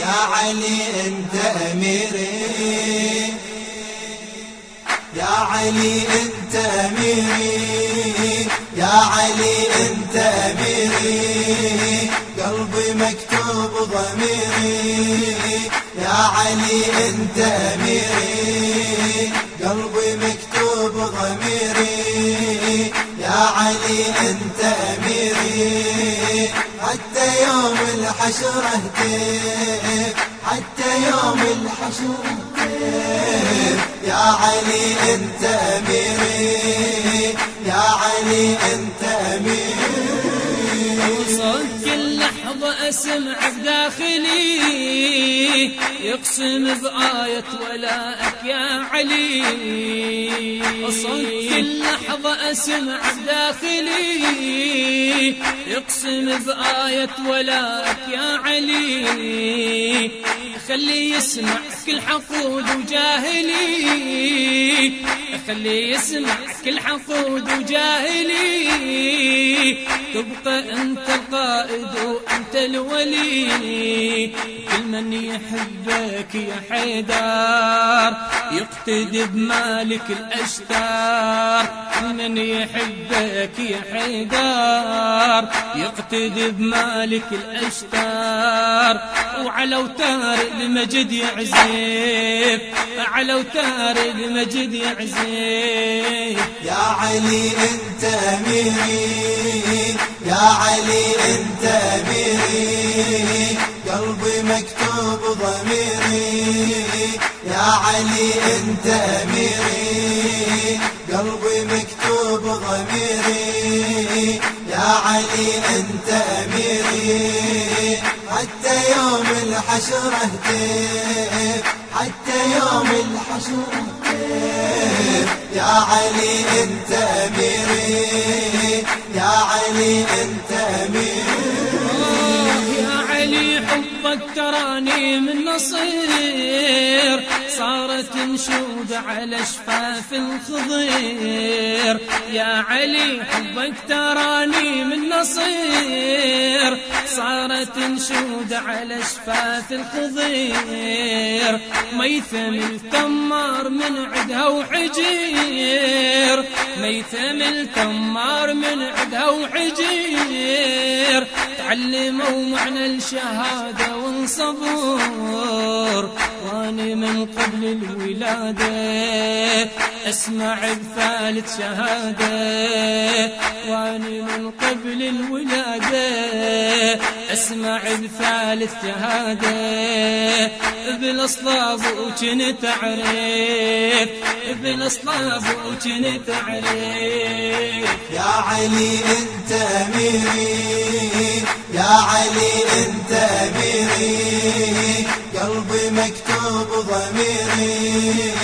يا علي انت اميري، يا علي انت اميري، يا علي انت اميري، قلبي مكتوب ضميري، يا علي انت اميري، قلبي مكتوب ضميري، يا علي انت اميري، حتى يوم الحشر اهتف، حتى يوم الحشر اهتف، يا علي انت اميري، يا علي انت اميري. وصلت كل لحظة اسمع بداخلي يقسم بآية ولاءك يا علي، وصلت كل لحظة اسمع بداخلي يقسم بآية ولاءك يا علي، خلي يسمع كل حقود وجاهلي، خلي يسمع كل حقود وجاهلي، تبقى انت القائد وانت الولي، كل من يحبك يا حيدر يقتدي بمالك الاشتار، كل من يحبك يا حيدر يقتدي بمالك الاشتار، وعلى اوتار المجد يعزف، على اوتار المجد يعزف. يا علي انت اميري، يا علي انت اميري، قلبي مكتوب ضميري، يا علي انت اميري، قلبي مكتوب ضميري، يا علي انت اميري، حتى يوم الحشر اهتف، حتى يوم الحشر اهتف، يا علي انت اميري، يا علي انت اميري. يا علي حبك تراني من نصير، صارت نشود على شفاف الخضير، يا علي حبك تراني من نصير، صارت نشود على شفاف الخضير، ميثم التمار من عدها وحجير، ميثم التمار من عدها وحجير، تعلموا معنى الشهادة وانصبور، واني من قبل الولادة اسمع بثالث شهادة، واني من قبل الولادة اسمع بثالث شهادة، بالاصلاب وكنت اعرف، بالاصلاب وكنت اعرف. يا علي انت اميري، يا علي انت اميري، قلبي مكتوب ضميري،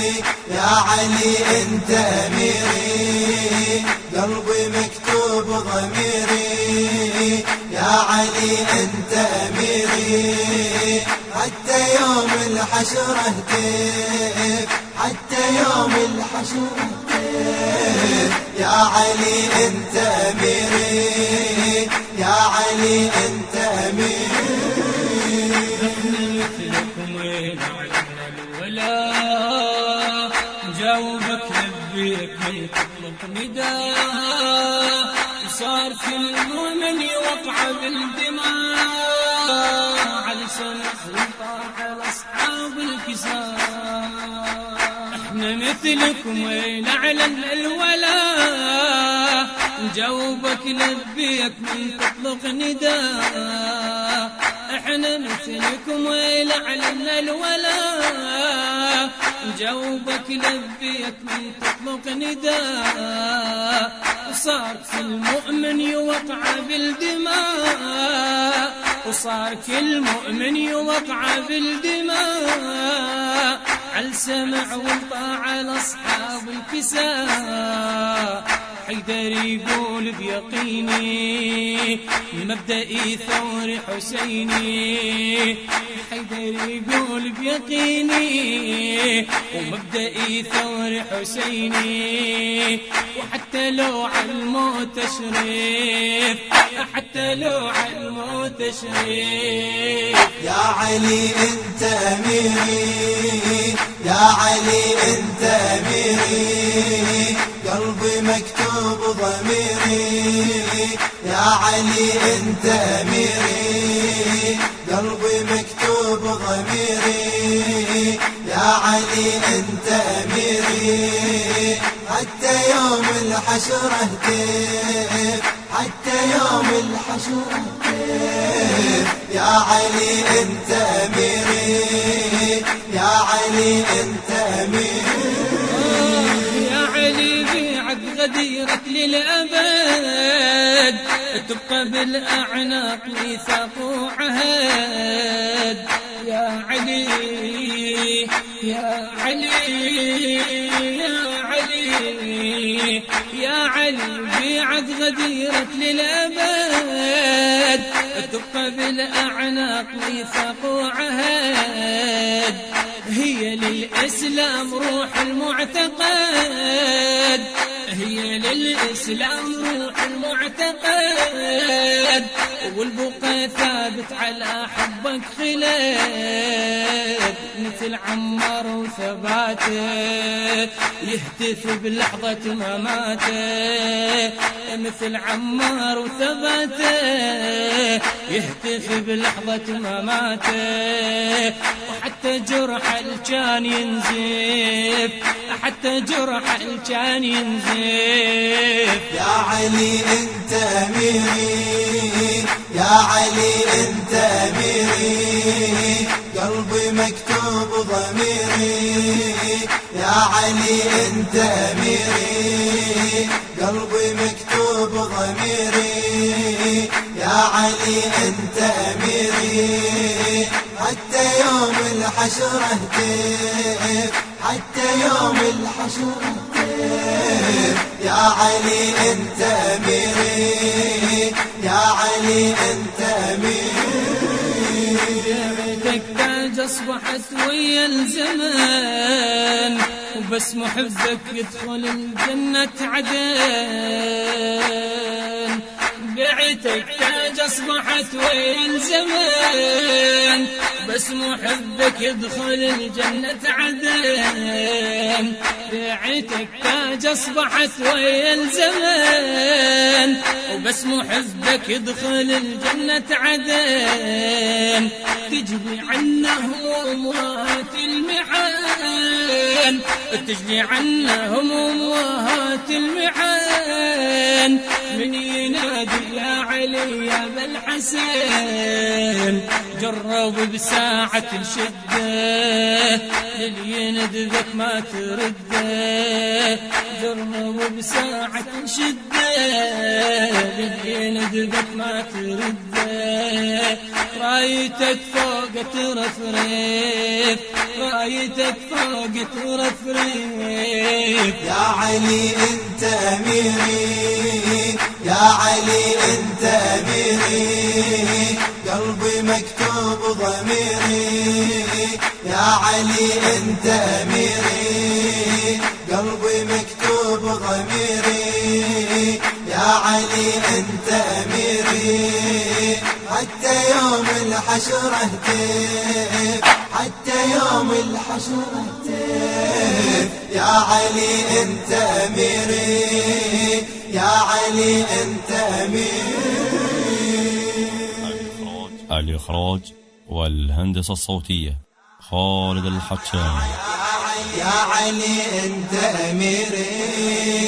يا علي انت اميري، قلبي مكتوب ضميري، يا علي انت اميري، حتى يوم الحشر اهتف، حتى يوم الحشر اهتف، يا علي انت اميري، يا علي انت اميري. مثلكم وين علمنا الولا، جاوبك لبيك من تطلق نداء، صار كل مؤمن يوقع بالدماء، على سنة على اصحاب الكساء، احنا مثلكم وين علمنا الولا، جاوبك لبيك من تطلق نداء، احنا مثلكم ويل علمنا الولا، جاوبك لبيك من تطلق نداء، وصار كل مؤمن يوقع بالدماء، وصار كل مؤمن يوقع بالدماء، على السمع والطاعة لأصحاب الكساء، حيدر يقول بيقيني مبدئي ثور حسيني، حيدر يقول بيقيني ومبدئي ثور حسيني، وحتى لو على الموت تشريف، حتى حتى لو على الموت شريف. يا علي انت اميري، يا علي انت اميري، قلبي مكتوب ضميري. يا علي انت اميري، قلبي مكتوب ضميري. يا علي انت اميري، حتى يوم الحشر اهتف، حتى يوم الحشر اهتف. يا علي انت اميري، يا علي انت اميري. يا علي بيعت غديرك للأبد، تبقى بالأعناق ميثاق وعهد. يا علي يا علي يا علي يا علي بيعت غديرك للأبد، تبقى بالأعناق ميثاق وعهد. هي للإسلام روح المعتقد، هي للإسلام روح المعتقد، والبقاء ثابت على حبك خلد. مثل عمار وثباته يهتف بلحظة مماته، مثل عمار وثباته يهتف بلحظة مماته. وحتى جرح كان ينزف، حتى جرح كان ينزف. يا علي انت اميري، يا علي انت اميري، قلبي مكتوب ضميري. يا علي انت اميري، قلبي مكتوب ضميري. يا علي انت اميري، حتى يوم الحشر اهتف، حتى يوم الحشر اهتف. يا علي انت اميري، يا علي انت اميري. بيعتك تاج اصبحت ويا الزمان، وبس محبك يدخل الجنة عدن. بيعتك تاج اصبحت ويا الزمان، بس محبك يدخل الجنة عدن. بيعتك تاج اصبحت ويا الزمان، وبس محبك يدخل الجنة عدن. تجلي عنه همومات المحن، تجلي عنه همومات المحن. من ينادي يا علي يا ابا الحسن، جرب بساعة الشدة للي يندبك ما ترده. جرب بساعة الشدة للي يندبك ما ترده. رايتك فوق ترفرف، رايتك فوق ترفرف. يا علي انت اميري، يا علي انت اميري، قلبي مكتوب ضميري. يا علي انت اميري، قلبي مكتوب ضميري. يا علي انت اميري، حتى يوم الحشر اهتف، حتى يوم الحشر اهتف. يا علي انت اميري، يا علي انت اميري. الإخراج والهندسة الصوتية خالد الحكام. يا علي انت اميري،